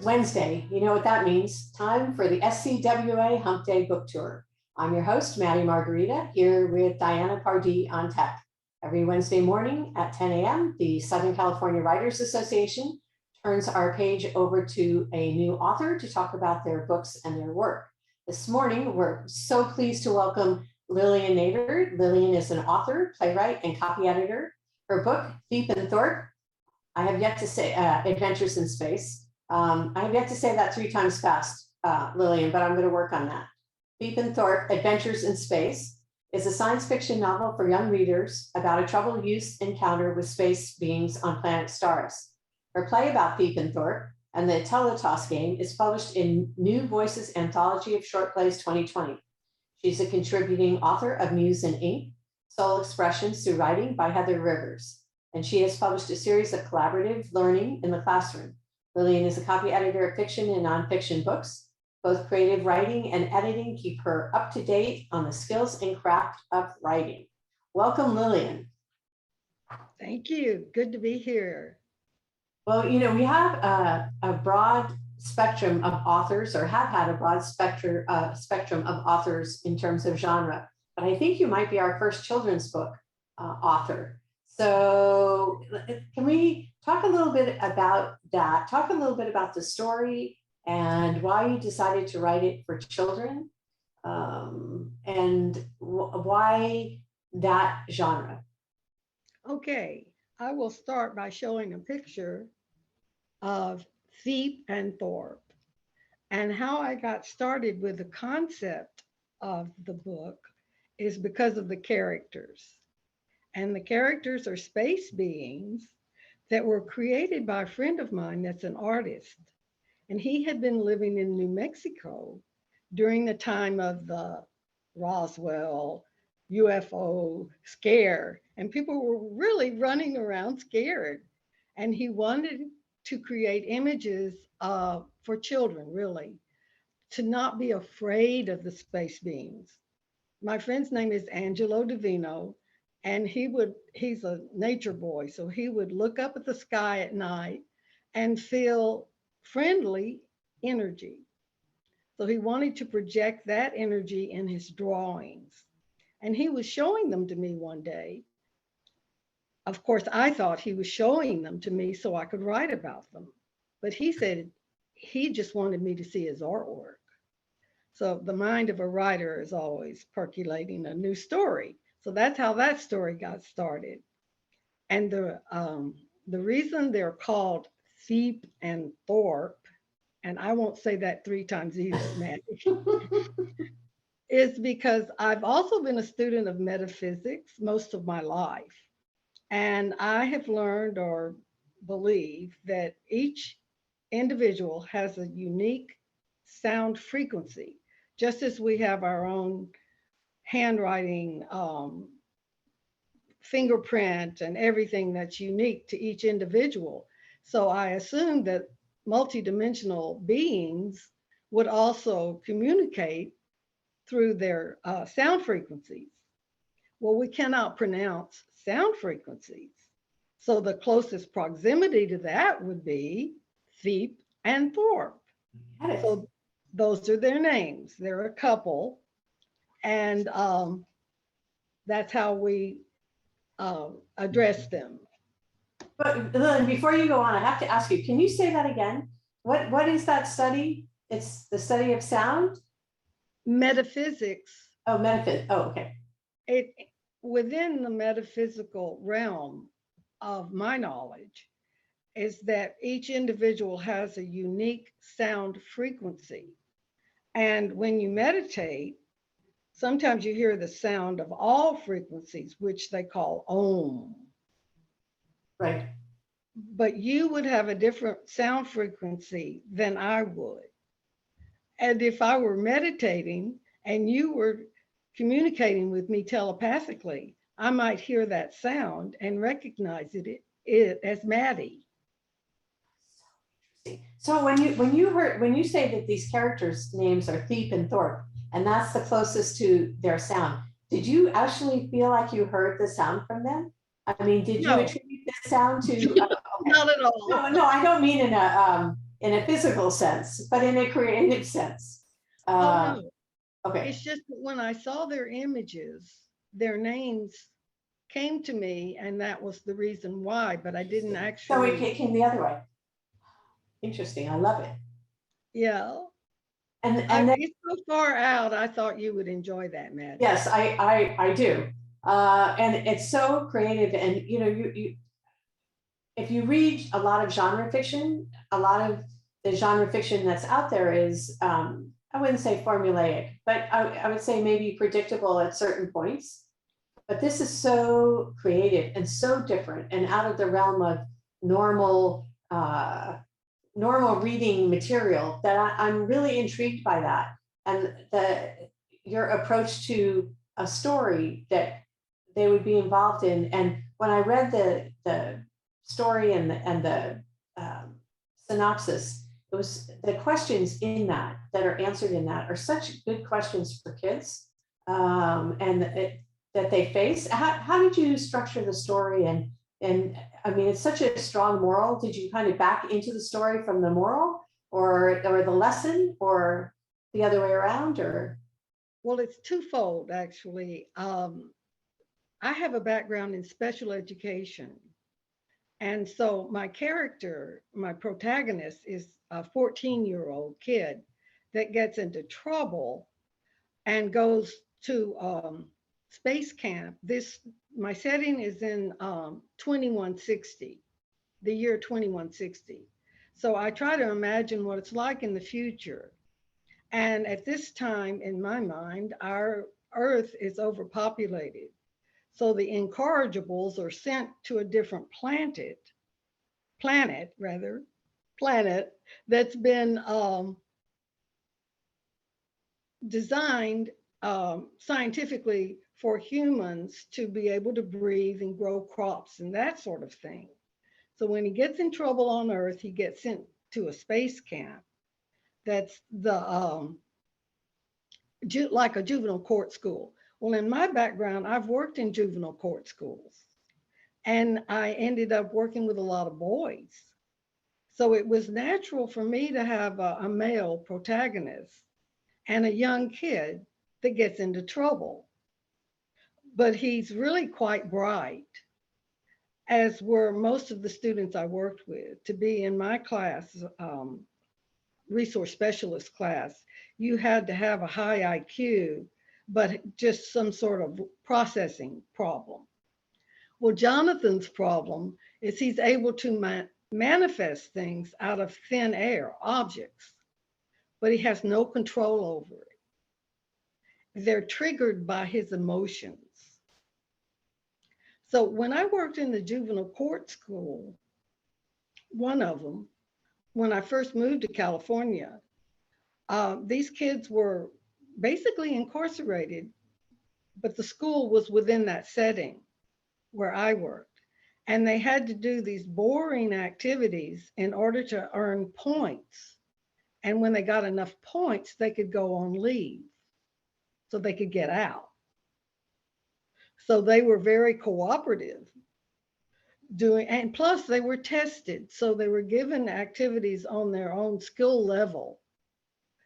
Wednesday. You know what that means. Time for the SCWA Hump Day Book Tour. I'm your host, Maddie Margarita, here with Diana Pardee on tech. Every Wednesday morning at 10 a.m., the Southern California Writers Association turns our page over to a new author to talk about their books and their work. This morning, we're so pleased to welcome Lillian Nader. Lillian is an author, playwright, and copy editor. Her book, Theep and Thorpe, I have yet to say, Adventures in Space. I have yet to say that 3 times fast, Lillian, but I'm going to work on that. Theep and Thorpe, Adventures in Space, is a science fiction novel for young readers about a troubled youth's encounter with space beings on planet Staruus. Her play about Theep and Thorpe and the Tele-toss game is published in New Voices Anthology of Short Plays 2020. She's a contributing author of MUSE INK, Soul Expressions Through Writing by Heather Rivers, and she has published a series of collaborative learning in the classroom. Lillian is a copy editor of fiction and nonfiction books. Both creative writing and editing keep her up to date on the skills and craft of writing. Welcome, Lillian. Thank you. Good to be here. Well, you know, we have a broad spectrum of authors, or have had a broad spectrum of authors in terms of genre, but I think you might be our first children's book author. So can we talk a little bit about that? Talk a little bit about the story and why you decided to write it for children, and why that genre? Okay, I will start by showing a picture of Theep and Thorpe and how I got started with the concept of the book is because of the characters. And the characters are space beings that were created by a friend of mine that's an artist. And he had been living in New Mexico during the time of the Roswell UFO scare. And people were really running around scared. And he wanted to create images for children, really, to not be afraid of the space beings. My friend's name is Angelo Divino, and he's a nature boy. So he would look up at the sky at night and feel friendly energy. So he wanted to project that energy in his drawings. And he was showing them to me one day. Of course, I thought he was showing them to me so I could write about them. But he said he just wanted me to see his artwork. So the mind of a writer is always percolating a new story. So that's how that story got started. And the reason they're called Theep and Thorpe, and I won't say that 3 times either, Maddie, is because I've also been a student of metaphysics most of my life. And I have learned or believe that each individual has a unique sound frequency, just as we have our own handwriting, fingerprint, and everything that's unique to each individual. So I assume that multidimensional beings would also communicate through their sound frequencies. Well, we cannot pronounce sound frequencies. So the closest proximity to that would be Theep and Thorpe. So those are their names. They're a couple. And that's how we address them. But Lillian, before you go on, I have to ask you, can you say that again? What is that study? It's the study of sound? Metaphysics. Oh, metaphysics. Oh, okay. Within the metaphysical realm of my knowledge is that each individual has a unique sound frequency. And when you meditate, sometimes you hear the sound of all frequencies, which they call Om. Right. But you would have a different sound frequency than I would. And if I were meditating and you were communicating with me telepathically, I might hear that sound and recognize it as Maddie. So when you say that these characters' names are Theep and Thorpe, and that's the closest to their sound, did you actually feel like you heard the sound from them? I mean, did you attribute the sound to? Okay. Not at all. No, I don't mean in a in a physical sense, but in a creative sense. Oh, no. Okay. It's just that when I saw their images, their names came to me, and that was the reason why, but I didn't So actually. it came the other way. Interesting. I love it. Yeah. And then, It's so far out, I thought you would enjoy that, Maddie. yes, I do. And it's so creative. And you know, you if you read a lot of genre fiction, a lot of the genre fiction that's out there is I wouldn't say formulaic, but I would say maybe predictable at certain points. But this is so creative and so different and out of the realm of normal normal reading material that I'm really intrigued by that. And your approach to a story that they would be involved in. And when I read the story and the synopsis, it was the questions in that are answered in that are such good questions for kids, that they face. How did you structure the story? And I mean, it's such a strong moral. Did you kind of back into the story from the moral, or the lesson, or the other way around? Or Well, it's twofold, actually. I have a background in special education. And so my character, my protagonist, is a 14-year-old kid that gets into trouble and goes to space camp. My setting is in 2160, the year 2160. So I try to imagine what it's like in the future. And at this time, in my mind, our Earth is overpopulated. So the incorrigibles are sent to a different planet that's been designed scientifically for humans to be able to breathe and grow crops and that sort of thing. So when he gets in trouble on Earth, he gets sent to a space camp that's like a juvenile court school. Well, in my background, I've worked in juvenile court schools, and I ended up working with a lot of boys. So it was natural for me to have a male protagonist and a young kid that gets into trouble. But he's really quite bright, as were most of the students I worked with. To be in my class, resource specialist class, you had to have a high IQ, but just some sort of processing problem. Well, Jonathan's problem is he's able to manifest things out of thin air, objects, but he has no control over it. They're triggered by his emotions. So when I worked in the juvenile court school, one of them, when I first moved to California, these kids were basically incarcerated, but the school was within that setting where I worked. And they had to do these boring activities in order to earn points. And when they got enough points, they could go on leave so they could get out. So they were very cooperative and plus they were tested. So they were given activities on their own skill level.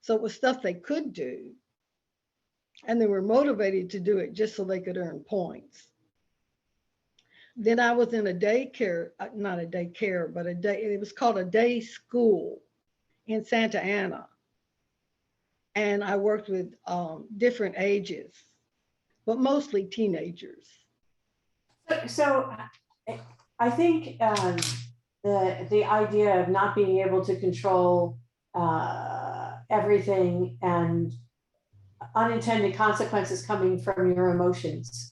So it was stuff they could do. And they were motivated to do it just so they could earn points. Then I was in a daycare, not a daycare, but it was called a day school in Santa Ana. And I worked with different ages, but mostly teenagers. so I think the idea of not being able to control everything and unintended consequences coming from your emotions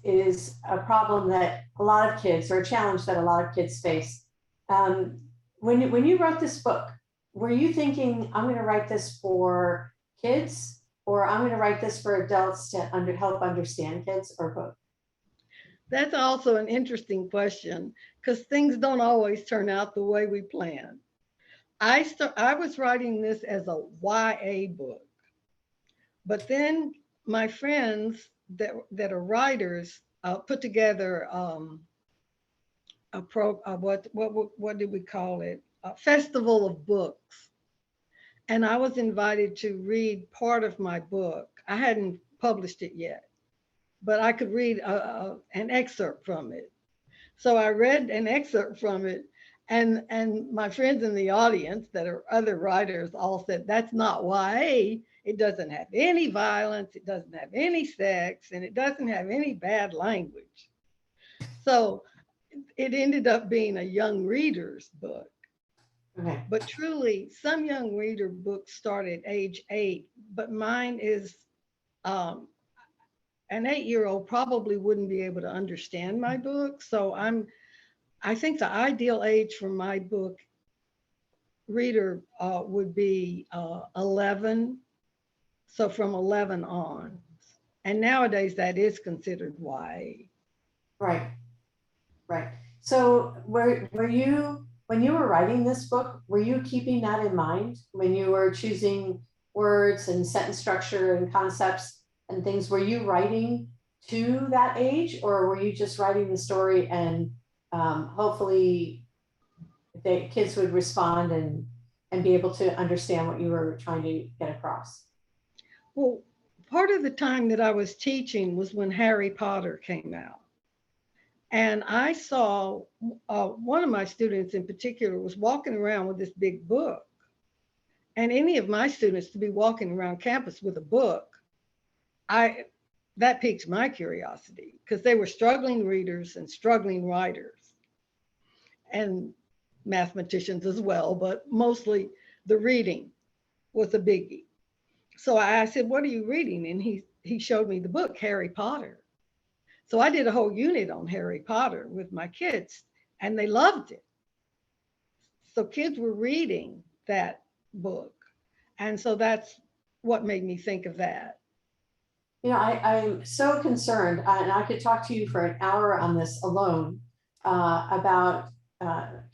is a problem that a lot of kids, or a challenge that a lot of kids face. When you wrote this book, were you thinking, I'm going to write this for kids, or I'm going to write this for adults to help understand kids, or both? That's also an interesting question, because things don't always turn out the way we plan. I was writing this as a YA book, but then my friends that are writers put together what did we call it? festival of books. And I was invited to read part of my book. I hadn't published it yet, but I could read an excerpt from it. So I read an excerpt from it, and my friends in the audience that are other writers all said, that's not YA. It doesn't have any violence, it doesn't have any sex, and it doesn't have any bad language. So it ended up being a young reader's book. Okay. But truly, some young reader books start at age 8, but mine is an 8-year-old probably wouldn't be able to understand my book. So I think the ideal age for my book reader would be 11. So from 11 on. And nowadays that is considered YA. Right. Right. So were you, when you were writing this book, were you keeping that in mind when you were choosing words and sentence structure and concepts and things? Were you writing to that age, or were you just writing the story and hopefully the kids would respond and be able to understand what you were trying to get across? Well, part of the time that I was teaching was when Harry Potter came out. And I saw one of my students in particular was walking around with this big book. And any of my students to be walking around campus with a book, that piqued my curiosity, because they were struggling readers and struggling writers and mathematicians as well, but mostly the reading was a biggie. So I said, what are you reading? And he showed me the book, Harry Potter. So I did a whole unit on Harry Potter with my kids, and they loved it. So kids were reading that book. And so that's what made me think of that. You know, I'm so concerned, and I could talk to you for an hour on this alone, about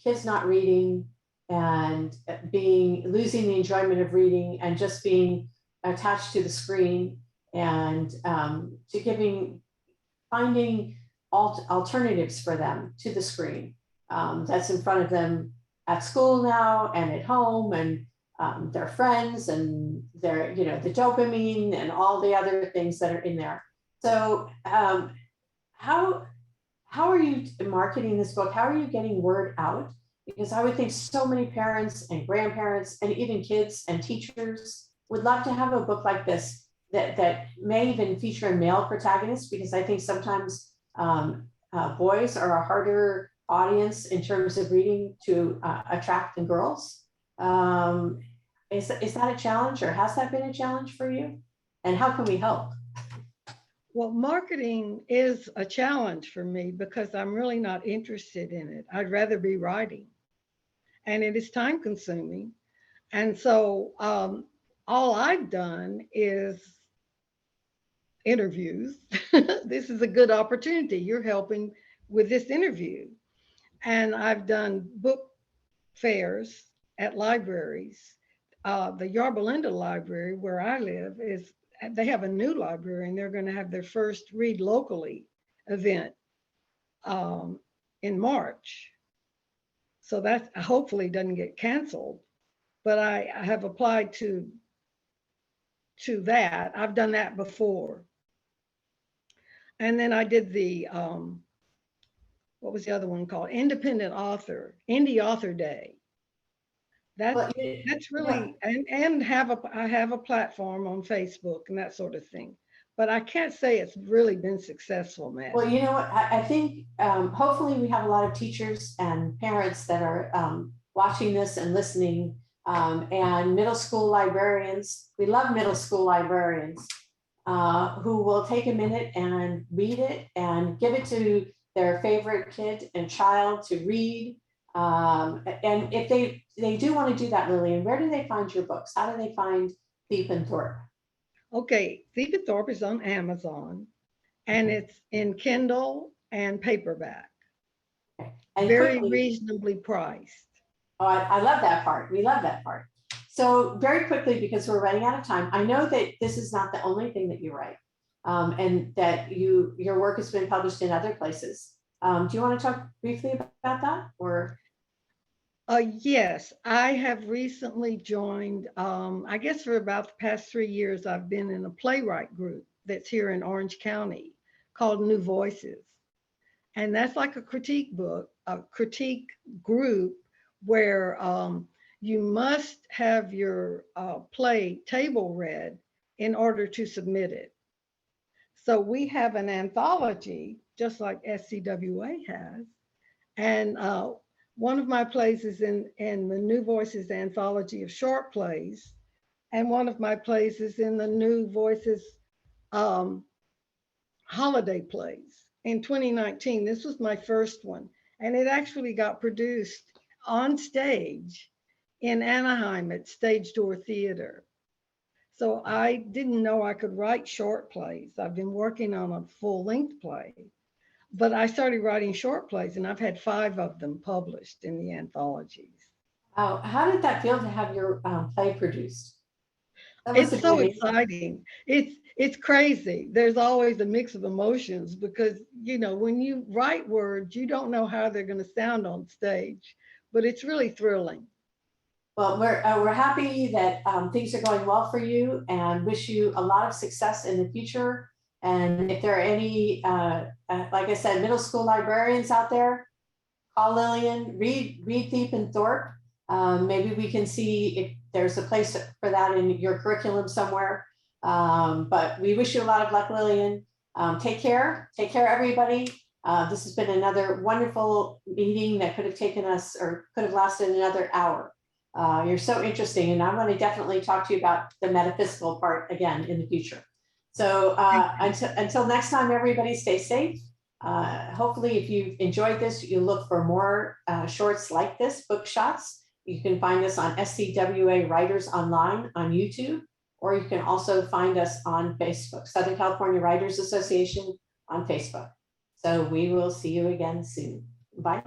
kids not reading and losing the enjoyment of reading and just being attached to the screen, and finding alternatives for them to the screen that's in front of them at school now and at home, and their friends and their, the dopamine and all the other things that are in there. So how are you marketing this book? How are you getting word out? Because I would think so many parents and grandparents and even kids and teachers would love to have a book like this that may even feature a male protagonist, because I think sometimes boys are a harder audience in terms of reading to attract than girls. Is that a challenge, or has that been a challenge for you? And how can we help? Well, marketing is a challenge for me because I'm really not interested in it. I'd rather be writing, and it is time consuming. And so all I've done is interviews. This is a good opportunity. You're helping with this interview. And I've done book fairs at libraries. The Yorba Linda Library, where I live, they have a new library, and they're going to have their first Read Locally event in March. So that hopefully doesn't get canceled. But I have applied to that. I've done that before. And then I did the, what was the other one called? Independent Author, Indie Author Day. That's really, and I have a platform on Facebook and that sort of thing. But I can't say it's really been successful, man. Well, you know what, I think hopefully we have a lot of teachers and parents that are watching this and listening, and middle school librarians. We love middle school librarians who will take a minute and read it and give it to their favorite kid and child to read. And if they do want to do that, Lillian, where do they find your books? How do they find Theep and Thorpe? Okay, Theep and Thorpe is on Amazon, and it's in Kindle and paperback. Okay. And very quickly, reasonably priced. Oh, I love that part. We love that part. So very quickly, because we're running out of time, I know that this is not the only thing that you write, and that your work has been published in other places. Do you want to talk briefly about that, or? Yes, I have recently joined, I guess for about the past 3 years, I've been in a playwright group that's here in Orange County called New Voices. And that's like a critique book, a critique group where you must have your play table read in order to submit it. So we have an anthology, just like SCWA has. And one of my plays is in the New Voices anthology of short plays. And one of my plays is in the New Voices um, holiday plays. In 2019, this was my first one. And it actually got produced on stage in Anaheim at Stage Door Theater. So I didn't know I could write short plays. I've been working on a full length play. But I started writing short plays, and I've had 5 of them published in the anthologies. How did that feel to have your play produced? That must It's have been so amazing. exciting. It's crazy. There's always a mix of emotions because, when you write words, you don't know how they're going to sound on stage, but it's really thrilling. Well, we're happy that things are going well for you and wish you a lot of success in the future. And if there are any, like I said, middle school librarians out there, call Lillian, read Theep and Thorpe. Maybe we can see if there's a place for that in your curriculum somewhere. But we wish you a lot of luck, Lillian. Take care, everybody. This has been another wonderful meeting that could have taken us or could have lasted another hour. You're so interesting, and I want to definitely talk to you about the metaphysical part again in the future. So until next time, everybody stay safe. Hopefully, if you've enjoyed this, you look for more shorts like this, book shots. You can find us on SCWA Writers Online on YouTube, or you can also find us on Facebook, Southern California Writers Association on Facebook. So we will see you again soon. Bye.